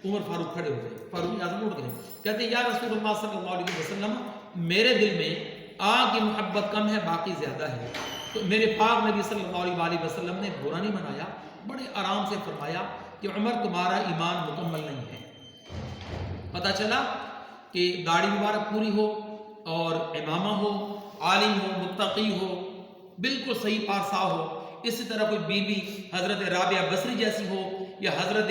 عمر فاروق کھڑے ہو گئے، فاروق اعظم اٹھ گئے، کہتے ہیں یا رسول اللہ صلی اللہ علیہ وسلم میرے دل میں آگ کی محبت کم ہے، باقی زیادہ ہے۔ تو میرے پاک نبی صلی اللہ علیہ وسلم نے برا نہیں منایا، بڑے آرام سے فرمایا کہ عمر تمہارا ایمان مکمل نہیں ہے۔ پتہ چلا کہ داڑھی مبارک پوری ہو اور امامہ ہو، عالم ہو، متقی ہو، بالکل صحیح پارسا ہو، اسی طرح کوئی بی بی حضرت رابعہ بصری جیسی ہو یا حضرت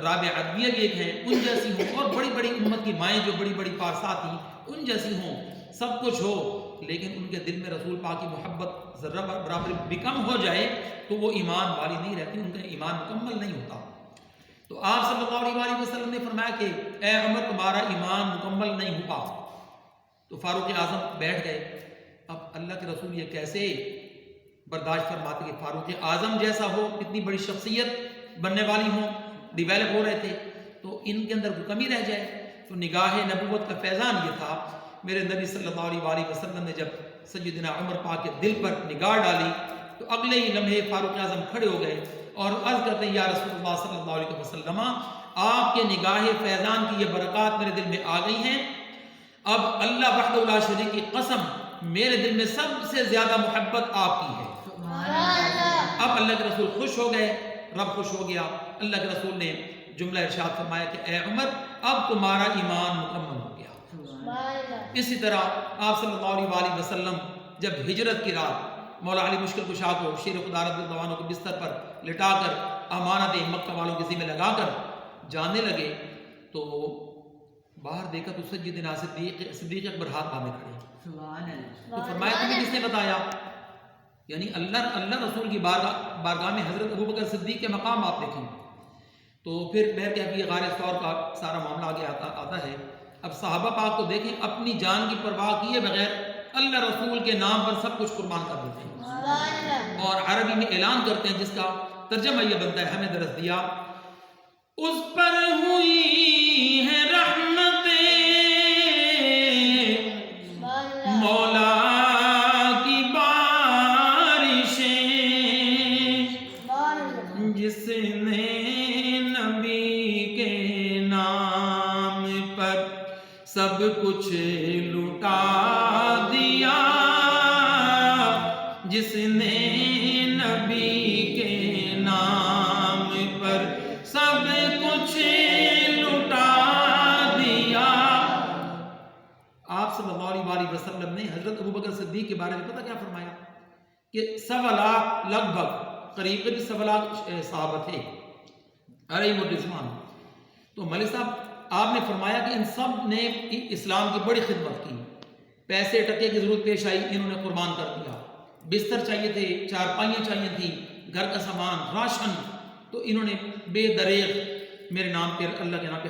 رابعہ عدویہ بھی ایک ہیں ان جیسی ہوں، اور بڑی بڑی امت کی مائیں جو بڑی بڑی پارسا تھیں ان جیسی ہوں، سب کچھ ہو، لیکن ان کے دل میں رسول پاک کی محبت ذرہ برابر بھی کم ہو جائے تو وہ ایمان والی نہیں رہتی، ان کا ایمان مکمل نہیں ہوتا۔ تو آپ صلی اللہ علیہ وسلم نے فرمایا کہ اے عمر تمہارا ایمان مکمل نہیں ہوا۔ تو فاروق اعظم بیٹھ گئے۔ اب اللہ کے رسول یہ کیسے برداشت فرماتے کہ فاروق اعظم جیسا ہو، اتنی بڑی شخصیت بننے والی ہوں، ڈیویلپ ہو رہے تھے، تو ان کے اندر کوئی کمی رہ جائے؟ تو نگاہ نبوت کا فیضان یہ تھا، میرے نبی صلی اللہ علیہ وسلم نے جب سیدنا عمر پاک کے دل پر نگاہ ڈالی تو اگلے ہی لمحے فاروق اعظم کھڑے ہو گئے اور عرض کرتے ہیں یا رسول اللہ صلی اللہ علیہ وسلم آپ کے نگاہ فیضان کی یہ برکات میرے دل میں آ گئی ہیں، اب اللہ وحدہ لا شریک کی قسم میرے دل میں سب سے زیادہ محبت آپ کی ہے۔ اب اللہ کے رسول خوش ہو گئے، رب خوش ہو گیا۔ اللہ کے رسول نے جملہ ارشاد فرمایا کہ اے عمر اب تمہارا ایمان مکمل ہو گیا۔ اسی طرح آپ صلی اللہ علیہ وسلم جب ہجرت کی رات مولا علی مشکل کشا کو شیر خدا رضی اللہ عنہ کو بستر پر لٹا کر امانت مکہ والوں کے ذمہ لگا کر جانے لگے تو باہر دیکھا تو سیدنا صدیق اکبر ہاتھ باندھے کھڑے، تو فرمایا تمہیں کس نے بتایا؟ یعنی اللہ رسول کی بارگاہ میں حضرت ابوبکر صدیق کے مقام آپ دیکھیں۔ تو پھر بہر کے ابھی غار ثور کا سارا معاملہ آگے آتا ہے۔ اب صحابہ پاک کو دیکھیں اپنی جان کی پرواہ کیے بغیر اللہ رسول کے نام پر سب کچھ قربان کر دیتے ہیں، اور عربی میں اعلان کرتے ہیں جس کا ترجمہ یہ بنتا ہے، ہمیں درس دیا اس پر ہوئی ہے رحمتیں مولا کی بارشیں، جس نے نبی کے نام پر سب کچھ لٹا دیا، جس نے نبی کے نام پر سب کچھ لٹا دیا۔ آپ صلی اللہ علیہ وسلم نے حضرت ابوبکر صدیق کے بارے میں پتہ کیا فرمایا کہ 1.25 لاکھ لگ بھگ قریب 1.25 لاکھ صحابہ تھے علیہم الرضوان۔ تو ملک صاحب آپ نے فرمایا کہ ان سب نے اسلام کی بڑی خدمت کی، پیسے ٹکے کی ضرورت پیش آئی انہوں نے قربان کر دیا، بستر چاہیے تھے، چارپائیاں چاہیے تھیں، گھر کا سامان، راشن، تو انہوں نے بے دریغ میرے نام پہ اللہ کے نام پہ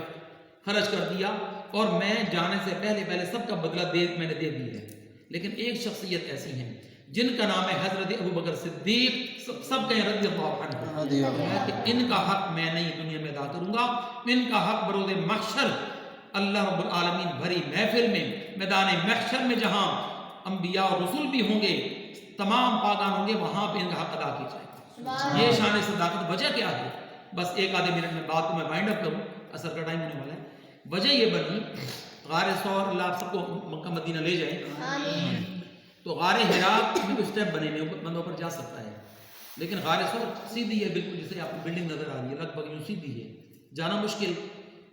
خرچ کر دیا، اور میں جانے سے پہلے سب کا بدلہ میں نے دے دیا ہے۔ لیکن ایک شخصیت ایسی ہیں جن کا نام ہے حضرت ابوبکر صدیق، سب کہیں رضی اللہ عنہ، کہ ان کا حق میں نہیں دنیا میں ادا کروں گا، ان کا حق بروز محشر اللہ رب العالمین بھری محفل میں میدان محشر میں جہاں انبیاء اور رسول بھی ہوں گے، تمام پاکان ہوں گے، وہاں پہ ان کا حق ادا کی جائے۔ یہ شان صداقت وجہ کیا ہے؟ بس ایک آدھے منٹ میں بات کو میں وائنڈ اپ کروں، اثر کا ٹائم ہونے والا ہے۔ وجہ یہ بنی غار ثور، اللہ آپ سب کو مکہ مدینہ لے جائے، تو غار حرا میں کچھ اسٹیپ بنے ہوئے بندوں پر جا سکتا ہے، لیکن غار ثور سیدھی ہے بالکل، جسے آپ کو بلڈنگ نظر آ رہی ہے لگ بھگ یوں سیدھی ہے، جانا مشکل۔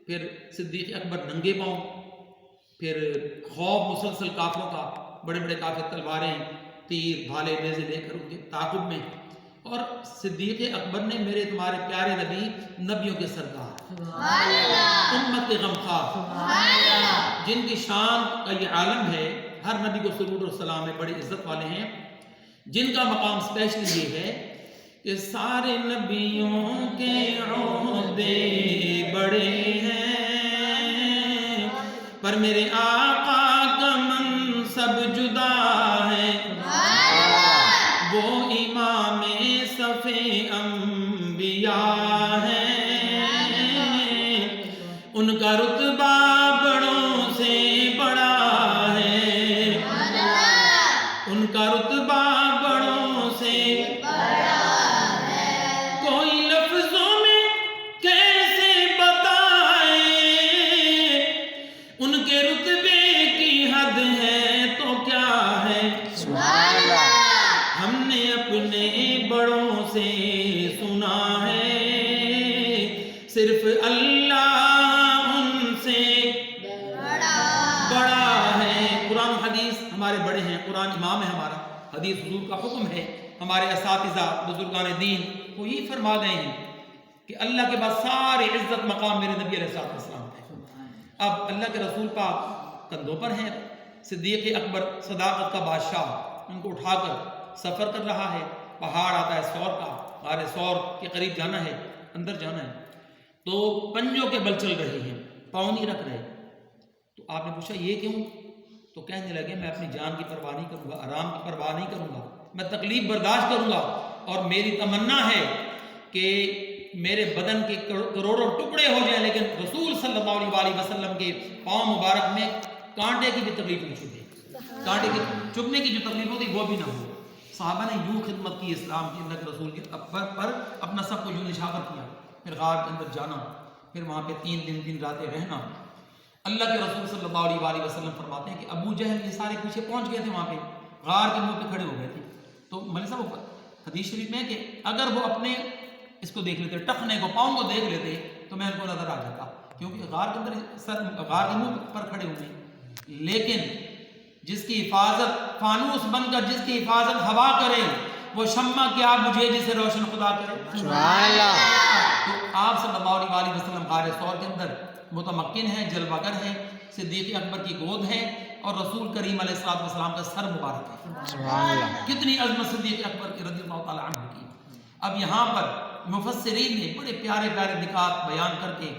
پھر صدیق اکبر ننگے پاؤں، پھر خوف مسلسل کافروں کا، بڑے بڑے کافر تلواریں، تیر، بھالے، نیزے لے کر ان کے تعاقب میں، اور صدیق اکبر نے میرے تمہارے پیارے نبی، نبیوں کے سردار، امت کے غمخوار، جن کی شان کا یہ عالم ہے، ہر نبی کو سرور و سلام ہے، بڑے عزت والے ہیں، جن کا مقام اسپیشلی یہ ہے کہ سارے نبیوں کے عہدے بڑے ہیں، پر میرے آقا کا منصب جدا ہے، وہ امام صف انبیاء ہیں، ان کا رتبہ بڑوں سے بڑا ہے، ان کا رتبہ بڑوں سے بڑا ہے، کوئی لفظوں میں کہہ صرف اللہ ان سے بڑا ہے. قرآن و حدیث ہمارے بڑے ہیں، قرآن امام ہے ہمارا، حدیث حضور کا حکم ہے. ہمارے اساتذہ بزرگان دین وہ یہ فرما گئے ہیں کہ اللہ کے بعد سارے عزت مقام میرے نبی علیہ السلام ہے. اب اللہ کے رسول پاک کندھوں پر ہیں، صدیق اکبر صداقت کا بادشاہ ان کو اٹھا کر سفر کر رہا ہے. پہاڑ آتا ہے سور کا، غار سور کے قریب جانا ہے، اندر جانا ہے، تو پنجوں کے بل چل رہے ہیں، پاؤں نہیں رکھ رہے. تو آپ نے پوچھا یہ کیوں؟ تو کہنے لگے میں اپنی جان کی پرواہ نہیں کروں گا، آرام کی پرواہ نہیں کروں گا، میں تکلیف برداشت کروں گا، اور میری تمنا ہے کہ میرے بدن کے کروڑوں ٹکڑے ہو جائیں لیکن رسول صلی اللہ علیہ وسلم کے پاؤں مبارک میں کانٹے کی بھی تکلیف نہیں چبھے، کانٹے کے چبھنے کی جو تکلیف ہوتی وہ بھی نہ ہو. صحابہ نے یوں خدمت کی اسلام کی، اللہ کے رسول کے پر اپنا سب کو یوں نشاور کیا. پھر غار کے اندر جانا، پھر وہاں پہ 3 دن راتیں رہنا. اللہ کے رسول صلی اللہ علیہ وسلم فرماتے ہیں کہ ابو جہل یہ سارے پیچھے پہنچ گئے تھے، وہاں پہ غار کے منہ پہ کھڑے ہو گئے تھے. تو مولوی صاحب حدیث شریف میں کہ اگر وہ اپنے اس کو دیکھ لیتے، ٹخنے کو، پاؤں کو دیکھ لیتے تو میں ان کو نظر آ جاتا، کیونکہ غار کے اندر غار کے منہ پر کھڑے ہوئے. لیکن جس کی حفاظت فانوس بن کر جس کی حفاظت ہوا کرے وہ شمع کیا بجھے جسے روشن خدا کرے. سبحان اللہ. تو آپ صلی اللہ علیہ وسلم غار سور کے اندر متمکن ہے، جلوہ گر ہے، صدیق اکبر کی گود ہے، اور رسول کریم علیہ السلام کا سر مبارک ہے. سبحان اللہ. کتنی عظمت صدیق اکبر کی رضی اللہ تعالی عنہ کی. اب یہاں پر مفسرین نے بڑے پیارے پیارے نکات بیان کر کے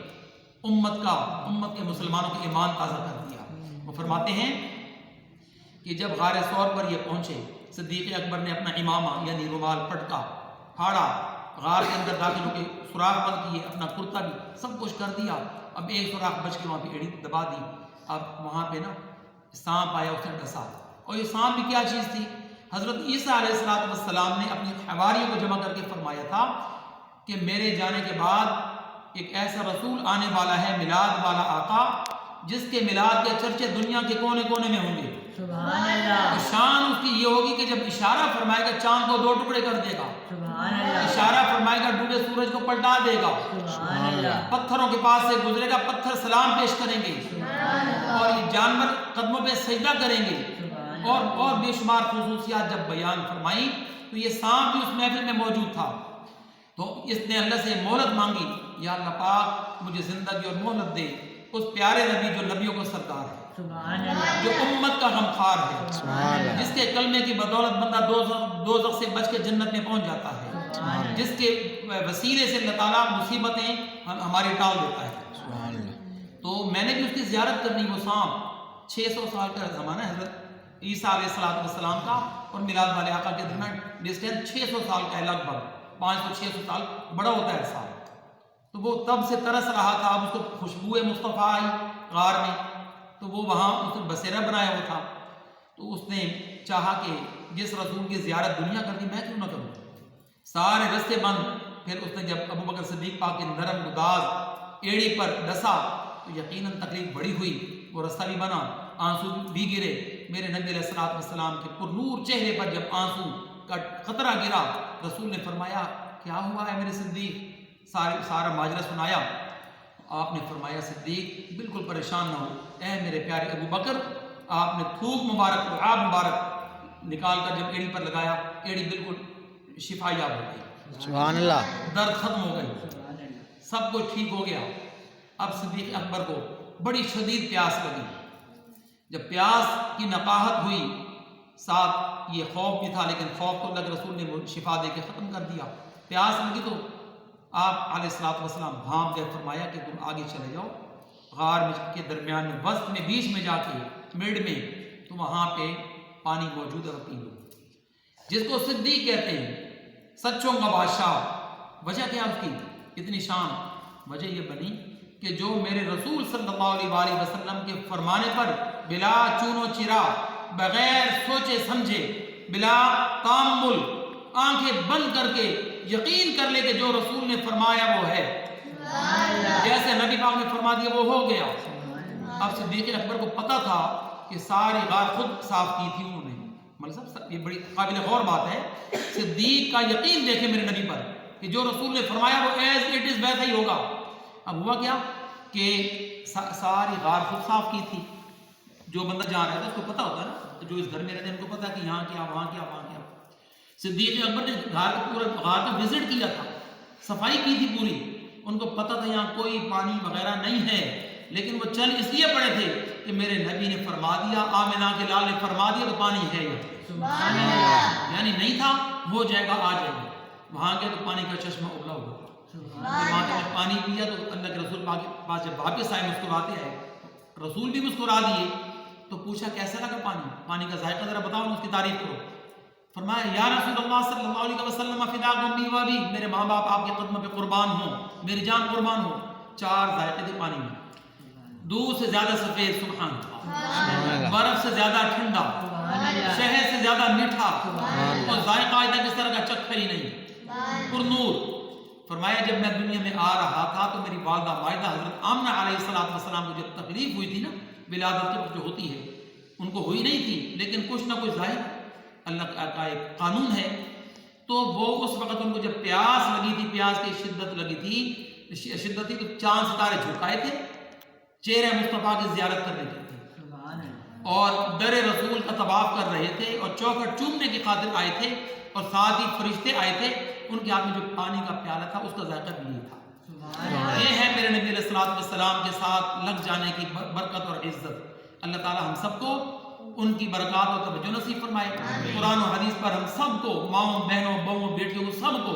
امت کے مسلمانوں کے ایمان تازہ کر دیا. وہ فرماتے ہیں کہ جب غار سور پر یہ پہنچے، صدیق اکبر نے اپنا امامہ یعنی رومال پٹکا پھاڑا، غار کے اندر داخل ہو کے سوراخ بند کیے، اپنا کرتا بھی سب کچھ کر دیا. اب ایک سوراخ بچ کے وہاں پہ ایڑی دبا دی. اب وہاں پہ نا سانپ آیا، اس نے ڈسا. اور یہ سانپ بھی کیا چیز تھی؟ حضرت عیسیٰ علیہ السلام نے اپنی حواریوں کو جمع کر کے فرمایا تھا کہ میرے جانے کے بعد ایک ایسا رسول آنے والا ہے، میلاد والا آقا، جس کے میلاد کے چرچے دنیا کے کونے کونے میں ہوں گے. سبحان اللہ. شان اس کی یہ ہوگی کہ جب اشارہ فرمائے گا چاند کو 2 ٹکڑے کر دے گا، سبحان اللہ. اشارہ فرمائے گا ڈوبے سورج کو پلٹا دے گا، سبحان اللہ. پتھروں کے پاس سے گزرے گا، پتھر سلام پیش کریں گے، اور یہ جانور قدموں پہ سجدہ کریں گے، اور بے شمار خصوصیات جب بیان فرمائی. تو یہ سانپ بھی اس محفل میں موجود تھا. تو اس نے اللہ سے مہلت مانگی، یا اللہ پاک مجھے زندگی اور مہلت دے اس پیارے نبی جو نبیوں کو سردار ہے، سبحان اللہ. جو امت کا غمخوار ہے، سبحان اللہ. جس کے کلمے کی بدولت بندہ دوزخ سے بچ کے جنت میں پہنچ جاتا ہے، جس کے وسیلے سے اللہ تعالیٰ مصیبتیں ہماری ٹال دیتا ہے. سبحان اللہ. تو میں نے بھی اس کی زیارت کرنی. وہ سانپ 600 سال کا زمانہ ہے حضرت عیسیٰ علیہ السلام کا اور میلاد والے آقا کے درمیان ڈسٹینس 600 سال کا ہے، لگ بھگ 500-600 سال بڑا ہوتا ہے سال. تو وہ تب سے ترس رہا تھا. اب اس کو خوشبو مصطفیٰ آئی غار میں، تو وہ وہاں اس نے بسیرا بنایا ہوا تھا. تو اس نے چاہا کہ جس رسول کی زیارت دنیا کر دی میں کیوں نہ کروں. سارے رستے بند. پھر اس نے جب ابو بکر صدیق پاک کے نرم گداز ایڑی پر ڈسا تو یقیناً تکلیف بڑی ہوئی. وہ رستہ بھی بنا، آنسو بھی گرے. میرے نبی علیہ السلام کے پر نور چہرے پر جب آنسو کا قطرہ گرا، رسول نے فرمایا کیا ہوا ہے میرے صدیق؟ سارا ماجرا سنایا. آپ نے فرمایا صدیق بالکل پریشان نہ ہو، اے میرے پیارے ابو بکر. آپ نے تھوک مبارک، لعاب مبارک نکال کر جب ایڑی پر لگایا، ایڑی بالکل شفا یاب ہو گئی. سبحان اللہ. درد ختم ہو گئی، سب کچھ ٹھیک ہو گیا. اب صدیق اکبر کو بڑی شدید پیاس لگی. جب پیاس کی نقاہت ہوئی، ساتھ یہ خوف بھی تھا، لیکن خوف تو اللہ کے رسول نے شفا دے کے ختم کر دیا. پیاس لگی تو آپ علیہ السلام بھانپ گئے. فرمایا کہ تم آگے چلے جاؤ، غار کے درمیان میں وسط میں بیچ میں جا کے مڈ میں تو وہاں پہ پانی موجود ہے، پی لو. جس کو صدیق کہتے ہیں، سچوں کا بادشاہ. وجہ کیا اس کی اتنی شان؟ وجہ یہ بنی کہ جو میرے رسول صلی اللہ علیہ وسلم کے فرمانے پر بلا چون و چرا، بغیر سوچے سمجھے، بلا تامل، آنکھیں بند کر کے یقین کر لے کہ جو رسول نے فرمایا وہ ہے، جیسے نبی پاک نے فرما دیا وہ ہو گیا. اب صدیق اکبر کو پتا تھا کہ ساری غار خود صاف کی تھی انہوں نے. مطلب یہ بڑی قابل غور بات ہے. صدیق کا یقین دیکھے میرے نبی پر کہ جو رسول نے فرمایا وہ ایز اٹ از ویسا ہی ہوگا. اب ہوا کیا کہ ساری غار خود صاف کی تھی. جو بندہ جہاں رہتا ہے اس کو پتہ ہوتا ہے نا, جو اس گھر میں رہتے ہیں ان کو پتہ ہے کہ یہاں کیا وہاں کیا وہاں کیا. صدیق اکبر نے غار کا وزٹ کیا تھا, صفائی کی تھی پوری, ان کو پتہ تھا یہاں کوئی پانی وغیرہ نہیں ہے, لیکن وہ چل اس لیے پڑے تھے کہ میرے نبی نے فرما دیا, آمنہ کے لال نے فرما دیا تو پانی ہے یہاں. یعنی نہیں تھا, ہو جائے گا, آ جائے گا. وہاں گئے تو پانی کا چشمہ ابلا ہوا. وہاں سے پانی پیا تو اللہ کے رسول پاس جب واپس آئے مسکراتے آئے, رسول بھی مسکرا دیے. تو پوچھا کیسا لگا پانی, پانی کا ذائقہ ذرا بتاؤ, اس کی تعریف کرو. فرمایا یا رسول اللہ صلی اللہ علیہ وسلم فداک امی و ابی, میرے ماں باپ آپ کے قدموں پہ قربان ہوں, میری جان قربان ہو. 4 ذائقے تھے پانی میں, دودھ سے زیادہ سفید سبحان اللہ, برف سے زیادہ ٹھنڈا, شہد سے زیادہ میٹھا, اور ذائقہ آج تک اس طرح کا چکھا ہی نہیں, پر نور. فرمایا جب میں دنیا میں آ رہا تھا تو میری والدہ مائدہ حضرت آمنہ علیہ السلام کو جب تکلیف ہوئی تھی نا, ولادت جو ہوتی ہے, ان کو ہوئی نہیں تھی, لیکن کچھ نہ کچھ ظاہر اللہ کا ایک قانون ہے. تو وہ اس وقت ان کو جب پیاس لگی تھی, پیاس کی شدت لگی تھی, شدت تھی, تو چاند ستارے جھکائے تھے, چہرے مصطفیٰ کی زیارت کرنے کے تھے, اور در رسول کا طواف کر رہے تھے, اور چوکھٹ چومنے کی خاطر آئے تھے, اور ساتھ ہی فرشتے آئے تھے. ان کے ہاتھ میں جو پانی کا پیالہ تھا اس کا ذائقہ بھی یہ تھا. یہ ہے میرے نبی علیہ السلام کے ساتھ لگ جانے کی برکت اور عزت. اللہ تعالی ہم سب کو ان کی برکات اور توجہ نصیب فرمائے. قرآن و حدیث پر ہم سب کو, ماؤں بہنوں بہووں بیٹیوں کو, سب کو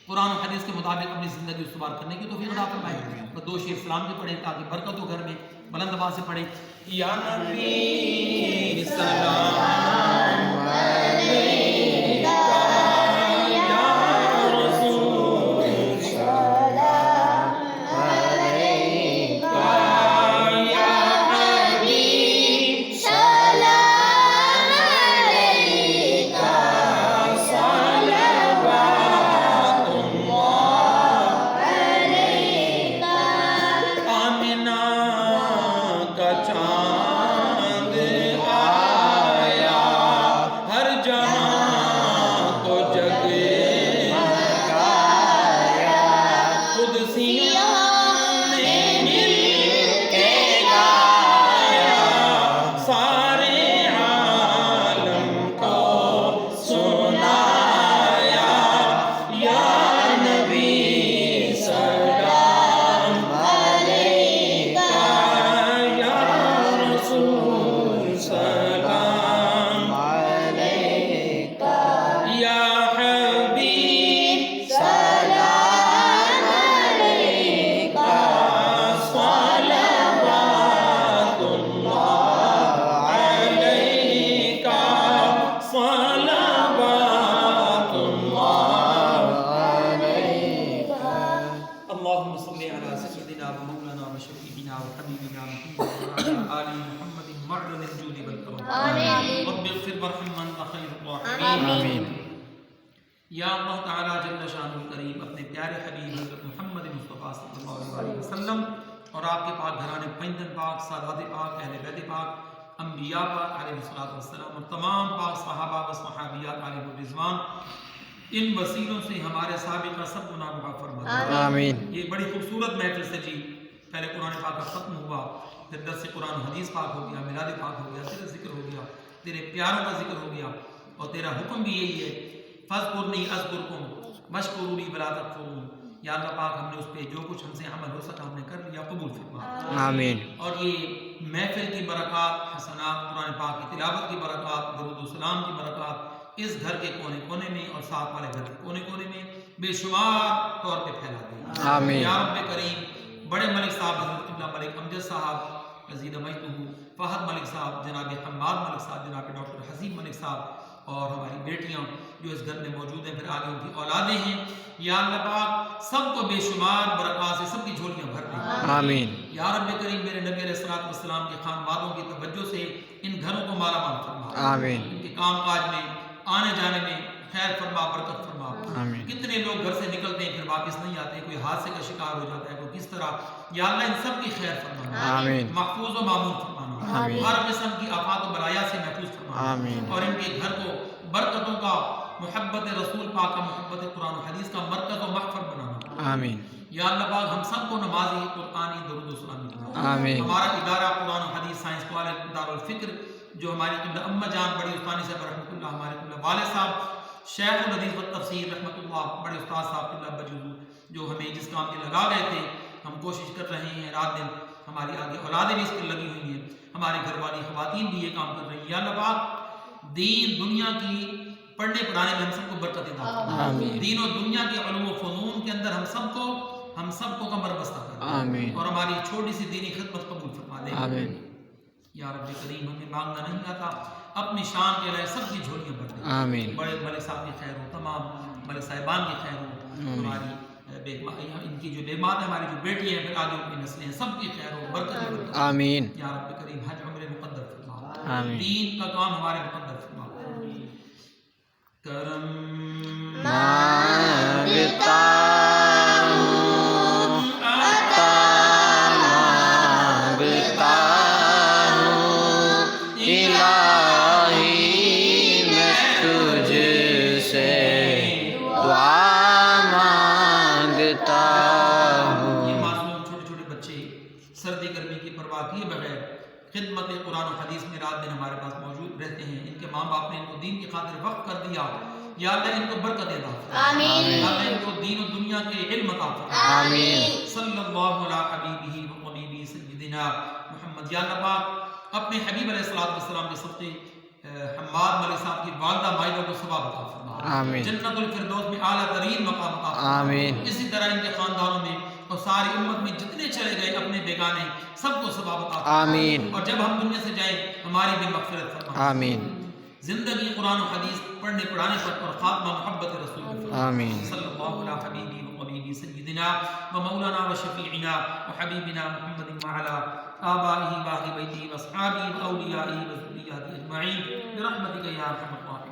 قرآن و حدیث کے مطابق اپنی زندگی استوار کرنے کی توفیق عطا فرمائے. اور 2 شیر سلام کے پڑھیں تاکہ برکت ہو گھر میں. بلند آواز سے پڑھیں, یا نبی سلام علیکہ, یا رسول سلام علیکہ, یا حبیب سلام علیکہ, صلوات اللہ علیکہ. آمنہ کا چاند آیا, ہر جہاں کو جگایا, قدسیوں نے مل کے گایا, سارے عالم کو سنایا. یا نبی سلام علیکہ, یا رسول سلام علیکہ, یا حبیب سلام علیکہ, صلوات اللہ علیکہ, صلوات اللہ علیکہ. اللهم صل على سيدنا ومولانا وشفيعنا وحبيبنا محمد وعلى آل محمد معدن الجود والكرم. رب اغفر وارحم وانت خير الراحمين. یا اللہ تعالی جل شان الکریم اپنے پیارے حبیب حضرت محمد مصطفیٰ صلی اللہ علیہ وسلم اور آپ کے پاک گھرانے پیندن پاک, سادات پاک, اہل بیت پاک, انبیاء پاک علیہ السلام, اور تمام پاک صحابہ و صحابیات علیہ الرضوان, ان وسیلوں سے ہمارے سابقہ سب گناہ معاف فرما دے. آمین. یہ بڑی خوبصورت محفل سے جی, پہلے قرآن پاک کا ختم ہوا, پھر درس قرآن حدیث پاک ہو گیا, میلاد پاک ہو گیا, تیرا ذکر ہو گیا, تیرے پیاروں کا ذکر ہو گیا, اور تیرا حکم بھی یہی ہے, فاذکرنی اذکرکم واشکروا لی ولا تکفرون. یا اللہ پاک ہم نے اس پہ جو کچھ ہم سے عمل ہو سکا ہم نے کر لیا, قبول فرما. آمین. اور یہ محفل کی برکات, حسنات, قرآن پاک کی تلاوت کی برکات, درود و سلام کی برکات اس گھر کے کونے کونے میں اور ساتھ والے گھر کے کونے کونے میں بے شمار طور پہ پھیلا دے. آمین. یا رب کریم, بڑے ملک صاحب حضرت قبلہ ملک امجد صاحب عزیز مجدہ, فہد ملک صاحب, جناب حماد ملک صاحب, جناب ڈاکٹر حسین ملک صاحب, اور ہماری بیٹیاں جو اس گھر میں موجود ہیں, پھر آگے ان کی اولادیں ہیں. یا اللہ پاک سب کو بے شمار برکات سے سب کی جھولیاں بھر دیں. آمین. یا رب کریم میرے نبی علیہ السلام کے خانوادوں کی توجہ سے ان گھروں کو مالا مال فرما. آمین. ان کے کام کاج میں, آنے جانے میں خیر فرما, برکت فرما. آمین. کتنے لوگ گھر سے نکلتے ہیں پھر واپس نہیں آتے, کوئی حادثے کا شکار ہو جاتا ہے, کوئی کس طرح. یا اللہ ان سب کی خیر فرمانا, آمین. محفوظ و معمول فرمانا, آمین. ہر قسم کی آفات و بلایا سے محفوظ فرمانا. آمین. اور ان کے گھر کو برکتوں کا, محبت رسول پاک کا, محبت قرآن و حدیث کا مرکز و محفر بنانا. آمین. یا اللہ پاک ہم سب کو نمازی قرآنی درود و سلام بنا۔ آمین۔ ہمارا ادارہ قرآن و حدیث سائنس کالج دارالفکر جو ہماری قبلہ اما جان بڑی استانی صاحب رحمۃ اللہ، ہمارے قبلہ والد صاحب شیخ الحدیث و تفسیر رحمۃ اللہ بڑے استاد صاحب قبلہ بجوز جو ہمیں جس کام کے لگا گئے تھے، ہم کوشش کر رہے ہیں رات دن، ہماری آگے اولادیں بھی اس پر لگی ہوئی ہیں، ہماری گھر والی خواتین بھی یہ کام کر رہی ہیں۔ یا اللہ پاک دین دنیا کی پڑھنے پڑھانے میں ہم سب کو برکت عطا فرما، آمین۔ دین و دنیا کے علوم و فنون کے اندر ہم سب کو کمر بستہ کر آمین۔ اور ہماری چھوٹی سی دینی خدمت قبول فرما دے۔ آمین۔ یا رب کریم ہمیں مانگنا نہیں آتا، اپنی شان کے لئے سب کی جھولیاں بھر دے۔ آمین۔ بڑے ملک صاحب کی خیر ہو، تمام ملک صاحبان کی خیر ہو، ہماری ان کی جو بیمار ہے، ہماری جو بیٹی ہیں، پھر آگے ان کی نسلیں ہیں، سب کی خیر ہو، برکت ہی برکت۔ آمین۔ یا رب کریم حج عمرے مقدر فرما، آمین۔ دین کا کام ہمارے مقدر فرما۔ کرم مانگتا ہوں، عطا مانگتا ہوں، الہی میں تجھ سے دعا مانگتا ہوں۔ یہ معصوم چھوٹے چھوٹے بچے سردی گرمی کی پرواہ کیے بغیر خدمت قرآن و حدیث میں رات دن ہمارے پاس موجود رہتے ہیں، ان کے ماں باپ نے ان کو دین کی خاطر وقف کر دیا، یا اللہ ان کو برکت عطا فرما، آمین۔ یا اللہ ان کو دین و دنیا کے علم عطا فرما۔ آمین۔ صلی اللہ علی حبیبہ و حبیبی سیدنا محمد۔ یا اللہ پاک اپنے حبیب علیہ السلام کے صدقے حماد ملک صاحب کی والدہ مائدہ کو ثواب عطا فرما، آمین۔ جنت الفردوس میں اعلیٰ ترین مقام عطا فرما۔ آمین۔ اسی طرح ان کے خاندانوں میں اور ساری امت میں جتنے چلے گئے اپنے بیگانے سب کو ثواب عطا فرما۔ آمین۔ اور جب ہم دنیا سے جائیں ہماری بھی مغفرت فرما۔ آمین۔ زندگی قرآن و حدیث پڑھنے پڑھانے پر اور خاتمہ محبت رسول پر فرما۔ آمین۔ صلی اللہ علی حبیبی و حبیبی سیدنا و مولانا و شفیعنا و حبیبنا محمد وعلی آبائہ و اہل بیتہ و اصحابہ و اولیائہ و ذریاتہ اجمعین برحمتک یا ارحم الراحمین۔